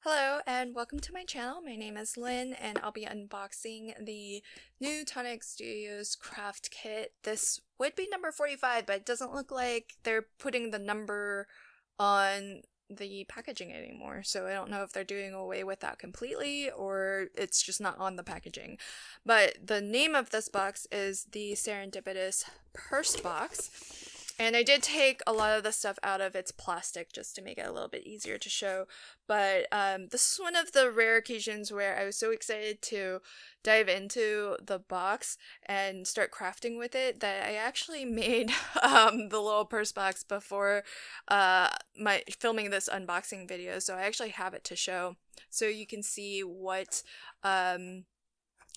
Hello and welcome to my channel. My name is Lynn and I'll be unboxing the new Tonic Studios craft kit. This would be number 45, but it doesn't look like they're putting the number on the packaging anymore. So I don't know if they're doing away with that completely or it's just not on the packaging. But the name of this box is the Serendipitous purse box. And I did take a lot of the stuff out of its plastic just to make it a little bit easier to show. But this is one of the rare occasions where I was so excited to dive into the box and start crafting with it that I actually made the little purse box before my filming this unboxing video. So I actually have it to show. So you can see what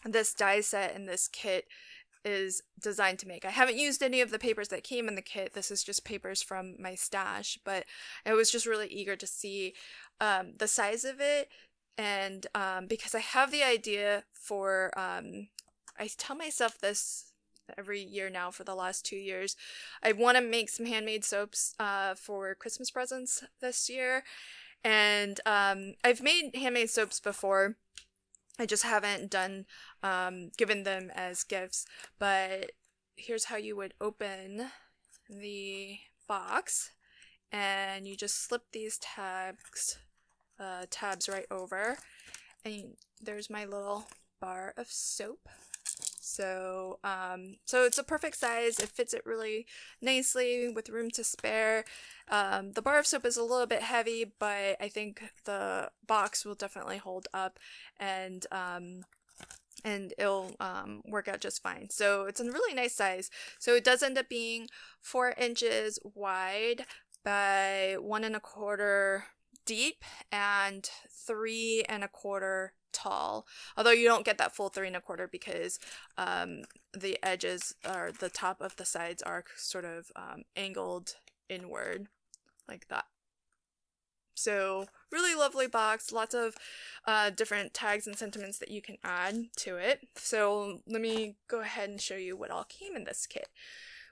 this die set and this kit is designed to make. I haven't used any of the papers that came in the kit. This is just papers from my stash, but I was just really eager to see the size of it, and because I have the idea for I tell myself this every year now for the last 2 years. I want to make some handmade soaps for Christmas presents this year, and I've made handmade soaps before. I just haven't done given them as gifts, but here's how you would open the box, and you just slip these tabs right over, and there's my little bar of soap. So it's a perfect size. It fits it really nicely with room to spare. The bar of soap is a little bit heavy, but I think the box will definitely hold up, and it'll work out just fine. So it's a really nice size. So it does end up being 4 inches wide by 1¼ deep and 3¼ tall, although you don't get that full 3¼ because the edges or the top of the sides are sort of angled inward like that. So really lovely box, lots of different tags and sentiments that you can add to it. So let me go ahead and show you what all came in this kit.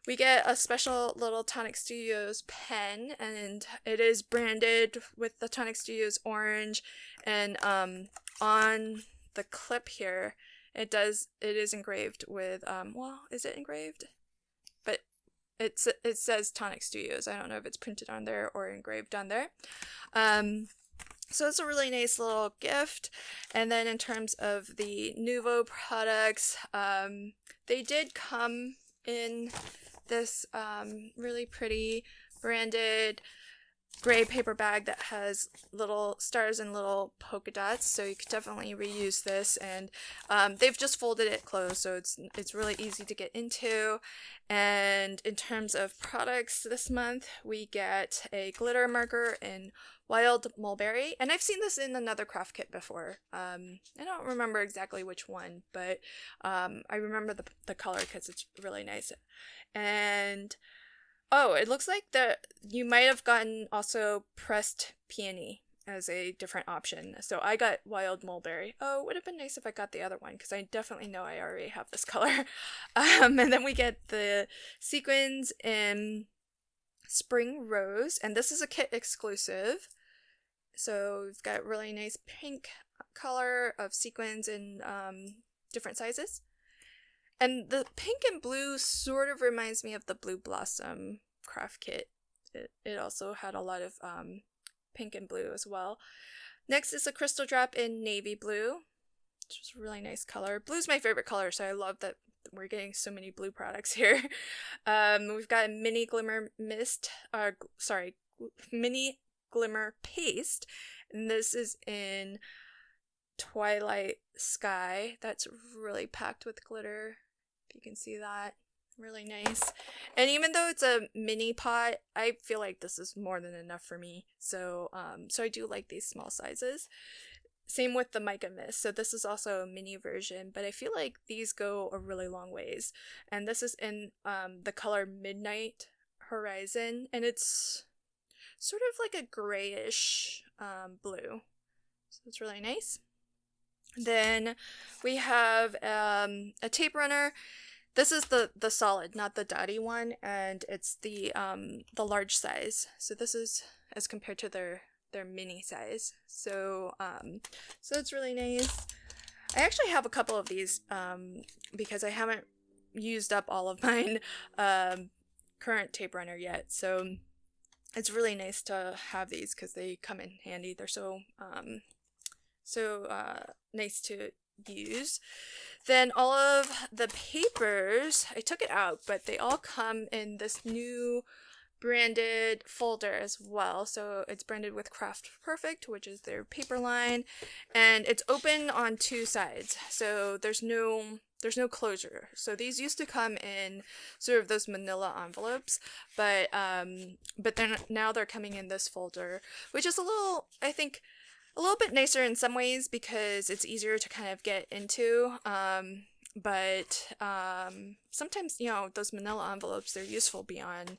We get a special little Tonic Studios pen, and it is branded with the Tonic Studios orange, and on the clip here it is engraved with well, is it engraved? But it says Tonic Studios. I don't know if it's printed on there or engraved on there. So it's a really nice little gift. And then in terms of the Nouveau products, they did come in this really pretty branded gray paper bag that has little stars and little polka dots, so you could definitely reuse this, and they've just folded it closed, so it's really easy to get into. And in terms of products this month, we get a glitter marker in Wild Mulberry, and I've seen this in another craft kit before. I don't remember exactly which one, but I remember the color because it's really nice. And oh, it looks like you might have gotten also pressed peony as a different option. So I got Wild Mulberry. Oh, it would have been nice if I got the other one because I definitely know I already have this color. And then we get the sequins in Spring Rose, and this is a kit exclusive. So we've got really nice pink color of sequins in different sizes. And the pink and blue sort of reminds me of the Blue Blossom craft kit. It also had a lot of pink and blue as well. Next is a crystal drop in navy blue, which is a really nice color. Blue's my favorite color, so I love that we're getting so many blue products here. We've got a mini glimmer mist, mini glimmer paste, and this is in Twilight Sky. That's really packed with glitter. If you can see that, really nice. And even though it's a mini pot, I feel like this is more than enough for me. So I do like these small sizes. Same with the mica mist. So this is also a mini version, but I feel like these go a really long ways. And this is in the color Midnight Horizon, and it's sort of like a grayish blue. So it's really nice. Then we have a tape runner. This is the solid, not the dotty one, and it's the large size. So this is as compared to their they're mini size. So so it's really nice. I actually have a couple of these because I haven't used up all of mine current tape runner yet. So it's really nice to have these because they come in handy. They're so nice to use. Then all of the papers, I took it out, but they all come in this new branded folder as well. So it's branded with Craft Perfect, which is their paper line, and it's open on two sides. So there's no closure. So these used to come in sort of those manila envelopes, but then now they're coming in this folder, which is I think a little bit nicer in some ways because it's easier to kind of get into. But sometimes, those manila envelopes, they're useful beyond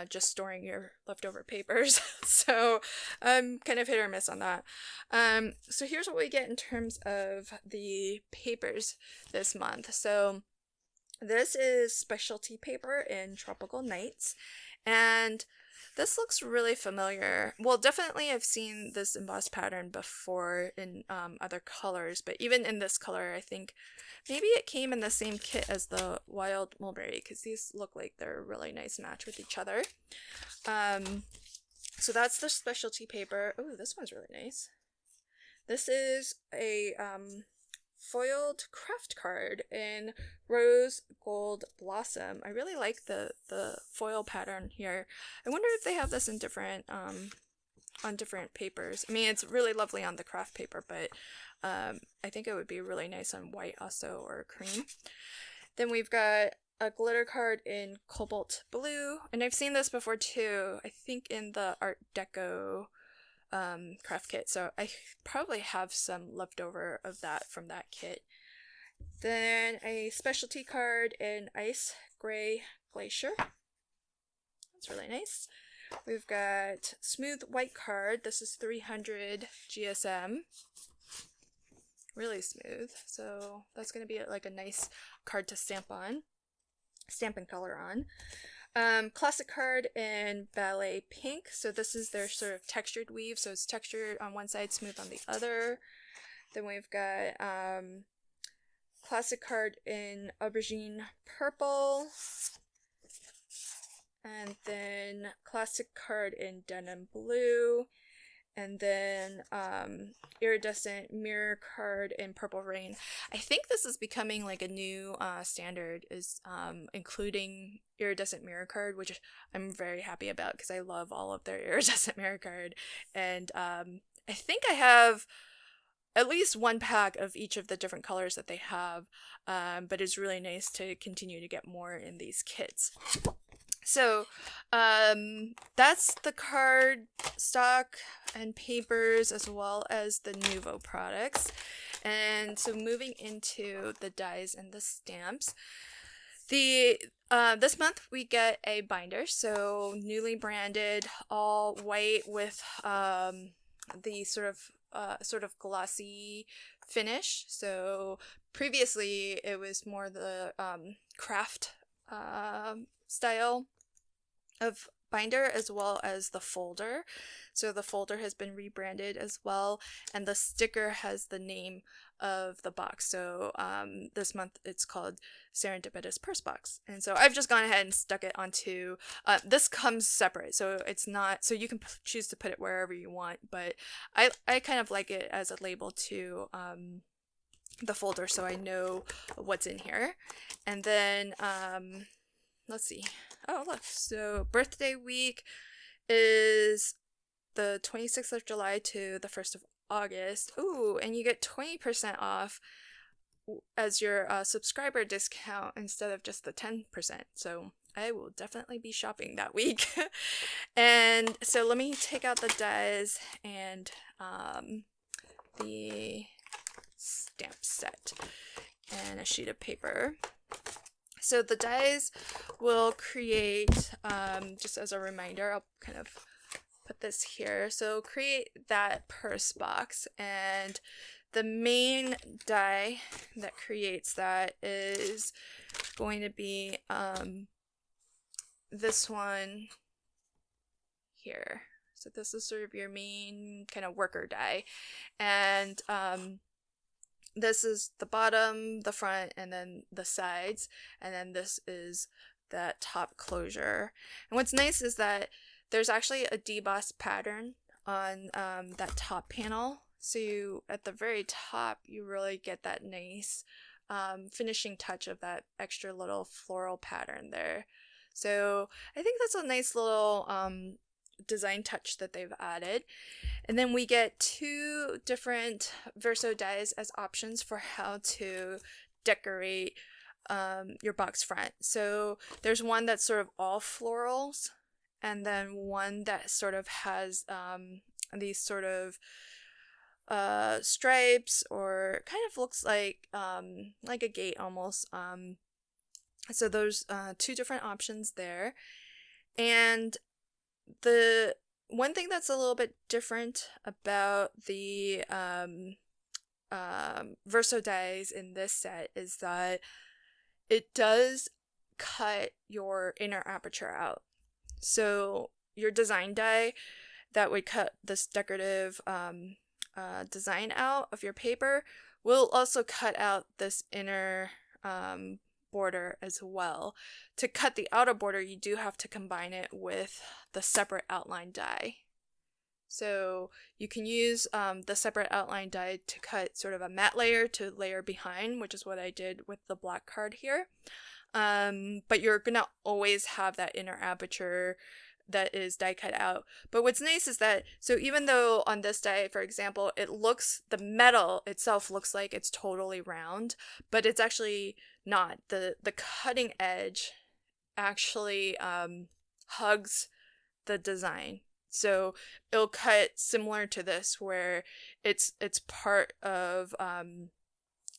just storing your leftover papers. So kind of hit or miss on that. So here's what we get in terms of the papers this month. So this is specialty paper in Tropical Nights. And this looks really familiar. Well, definitely I've seen this embossed pattern before in other colors, but even in this color, I think maybe it came in the same kit as the Wild Mulberry, because these look like they're a really nice match with each other. So that's the specialty paper. Oh, this one's really nice. This is a foiled craft card in Rose Gold Blossom. I really like the foil pattern here. I wonder if they have this in different on different papers. I mean, it's really lovely on the craft paper, but I think it would be really nice on white also, or cream. Then we've got a glitter card in Cobalt Blue, and I've seen this before too, I think in the Art Deco craft kit, so I probably have some leftover of that from that kit. Then a specialty card in Ice Gray Glacier. That's really nice. We've got Smooth White card. This is 300 GSM. Really smooth. So that's going to be like a nice card to stamp and color on. Classic card in Ballet Pink. So this is their sort of textured weave. So it's textured on one side, smooth on the other. Then we've got classic card in Aubergine Purple. And then classic card in Denim Blue. And then iridescent mirror card in Purple Rain. I think this is becoming like a new standard, is including iridescent mirror card, which I'm very happy about because I love all of their iridescent mirror card. And I think I have at least one pack of each of the different colors that they have, but it's really nice to continue to get more in these kits. So that's the card stock and papers, as well as the Nuvo products. And so moving into the dies and the stamps, this month we get a binder, so newly branded, all white with the sort of glossy finish. So previously it was more the craft style of binder, as well as the folder. So the folder has been rebranded as well, and the sticker has the name of the box. So this month it's called Serendipitous Purse Box. And so I've just gone ahead and stuck it onto, this comes separate, so it's not, so you can choose to put it wherever you want, but I kind of like it as a label to the folder, so I know what's in here. And then let's see. Oh, look. So birthday week is the 26th of July to the 1st of August. Ooh, and you get 20% off as your subscriber discount instead of just the 10%. So I will definitely be shopping that week. And so let me take out the dies and the stamp set and a sheet of paper. So the dies will create, just as a reminder, I'll kind of put this here. So create that purse box, and the main die that creates that is going to be this one here. So this is sort of your main kind of worker die. And this is the bottom, the front, and then the sides. And then this is that top closure. And what's nice is that there's actually a deboss pattern on that top panel. So you, at the very top, you really get that nice finishing touch of that extra little floral pattern there. So I think that's a nice little design touch that they've added. And then we get 2 different Verso dies as options for how to decorate your box front. So there's one that's sort of all florals, and then one that sort of has these sort of stripes, or kind of looks like a gate almost. So there's 2 different options there. And the one thing that's a little bit different about the Verso dies in this set is that it does cut your inner aperture out. So your design die that would cut this decorative design out of your paper will also cut out this inner border as well. To cut the outer border, you do have to combine it with the separate outline die. So you can use the separate outline die to cut sort of a matte layer to layer behind, which is what I did with the black card here. But you're gonna always have that inner aperture that is die cut out. But what's nice is that, so even though on this die, for example, the metal itself looks like it's totally round, but it's actually not. The cutting edge actually hugs the design. So it'll cut similar to this, where it's part of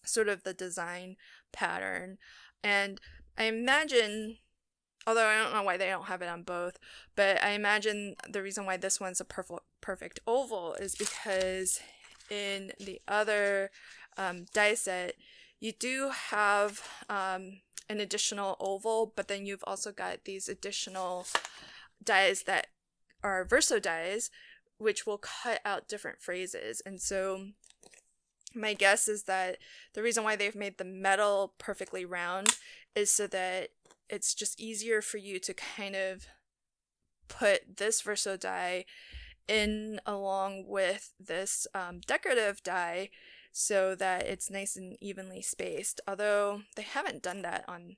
sort of the design pattern. And I imagine, although I don't know why they don't have it on both, but I imagine the reason why this one's a perfect oval is because in the other die set, you do have an additional oval, but then you've also got these additional dies that are Verso dies, which will cut out different phrases. And so my guess is that the reason why they've made the metal perfectly round is so that it's just easier for you to kind of put this Verso die in along with this decorative die, so that it's nice and evenly spaced. Although they haven't done that on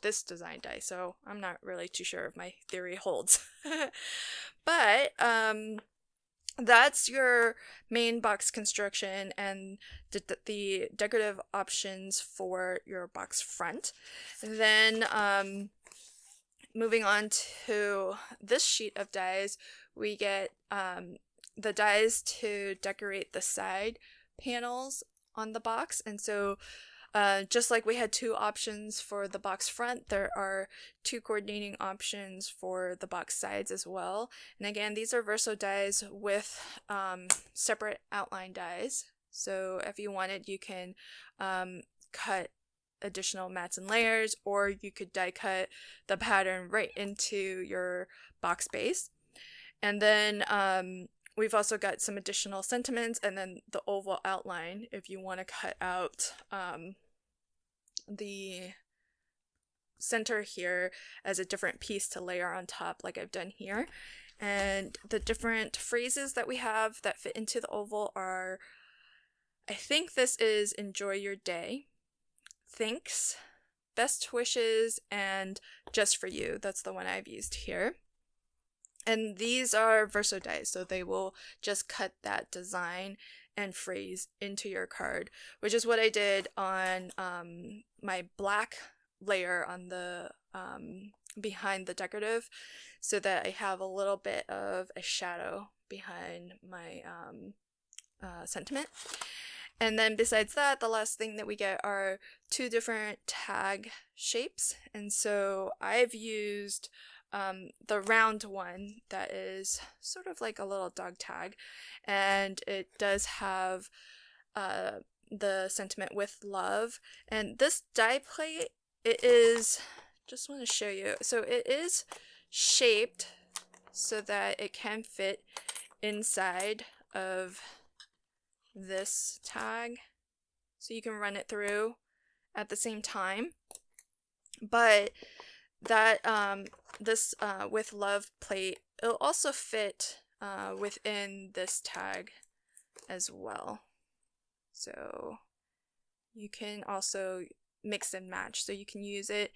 this design die, so I'm not really too sure if my theory holds. But that's your main box construction and the decorative options for your box front. And then moving on to this sheet of dies, we get the dies to decorate the side panels on the box. And so just like we had 2 options for the box front, there are 2 coordinating options for the box sides as well. And again, these are Verso dies with separate outline dies. So if you wanted, you can cut additional mats and layers, or you could die cut the pattern right into your box base. And then we've also got some additional sentiments, and then the oval outline if you want to cut out the center here as a different piece to layer on top, like I've done here. And the different phrases that we have that fit into the oval are, I think this is enjoy your day, thanks, best wishes, and just for you. That's the one I've used here. And these are Verso dies, so they will just cut that design and phrase into your card, which is what I did on my black layer on the behind the decorative, so that I have a little bit of a shadow behind my sentiment. And then besides that, the last thing that we get are 2 different tag shapes. And so I've used the round one that is sort of like a little dog tag, and it does have the sentiment with love. And this die plate, it is, just want to show you, so it is shaped so that it can fit inside of this tag, so you can run it through at the same time. But that this with love plate, it'll also fit within this tag as well. So you can also mix and match, so you can use it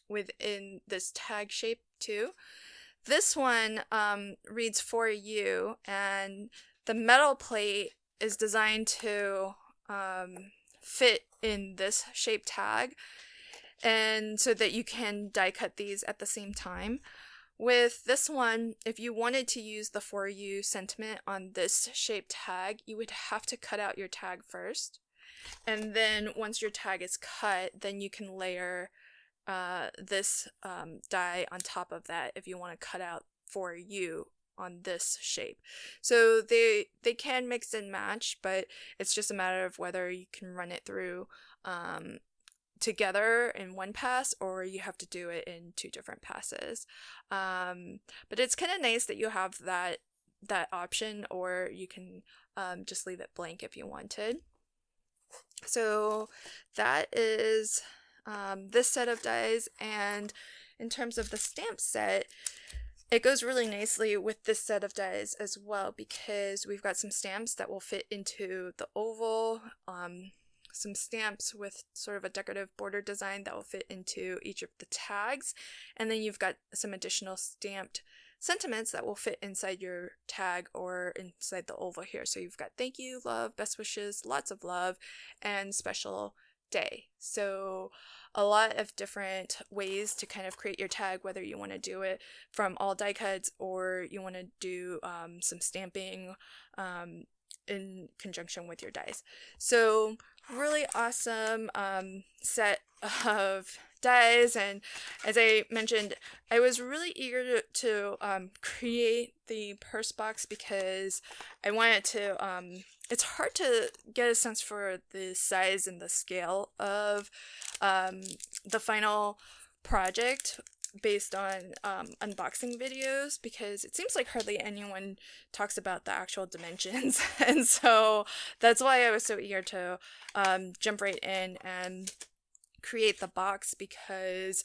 within this tag shape too. This one reads "For You," and the metal plate is designed to fit in this shape tag, and so that you can die cut these at the same time. With this one, if you wanted to use the "For You" sentiment on this shape tag, you would have to cut out your tag first. And then once your tag is cut, then you can layer this die on top of that if you want to cut out "For You" on this shape. So they can mix and match, but it's just a matter of whether you can run it through together in one pass, or you have to do it in 2 different passes. But it's kind of nice that you have that option, or you can just leave it blank if you wanted. So that is this set of dies, and in terms of the stamp set, it goes really nicely with this set of dies as well, because we've got some stamps that will fit into the oval, some stamps with sort of a decorative border design that will fit into each of the tags, and then you've got some additional stamped sentiments that will fit inside your tag or inside the oval here. So you've got "Thank you," "Love," "Best wishes," "Lots of love," and "Special day." So a lot of different ways to kind of create your tag, whether you want to do it from all die cuts or you want to do some stamping in conjunction with your dies. So really awesome set of dies, and as I mentioned, I was really eager to create the purse box because I wanted to it's hard to get a sense for the size and the scale of the final project based on unboxing videos, because it seems like hardly anyone talks about the actual dimensions. And so that's why I was so eager to jump right in and create the box, because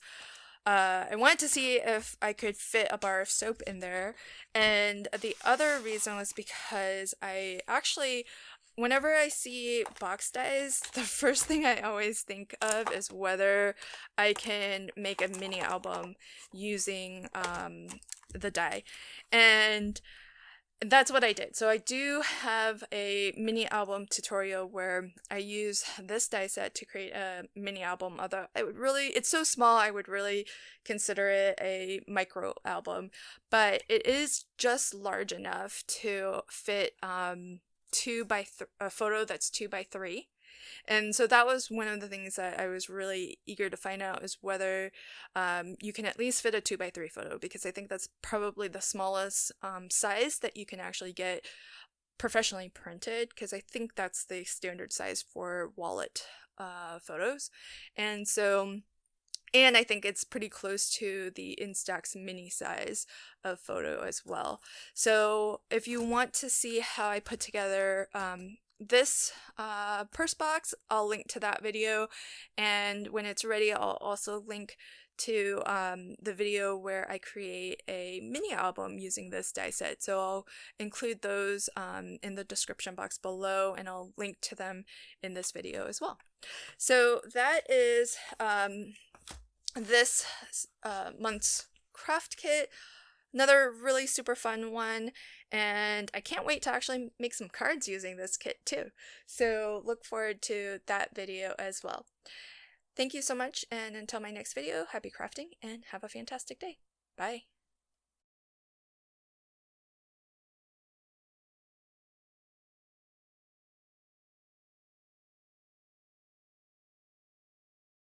I wanted to see if I could fit a bar of soap in there. And the other reason was because I actually, whenever I see box dies, the first thing I always think of is whether I can make a mini album using the die. And that's what I did. So I do have a mini album tutorial where I use this die set to create a mini album, although it's so small I would really consider it a micro album, but it is just large enough to fit a photo that's 2x3. And so that was one of the things that I was really eager to find out, is whether you can at least fit a 2x3 photo, because I think that's probably the smallest size that you can actually get professionally printed, because I think that's the standard size for wallet photos. And so, and I think it's pretty close to the Instax mini size of photo as well. So if you want to see how I put together this purse box, I'll link to that video, and when it's ready I'll also link to the video where I create a mini album using this die set. So I'll include those in the description box below, and I'll link to them in this video as well. So that is this month's craft kit. Another really super fun one, and I can't wait to actually make some cards using this kit too. So look forward to that video as well. Thank you so much, and until my next video, happy crafting and have a fantastic day. Bye.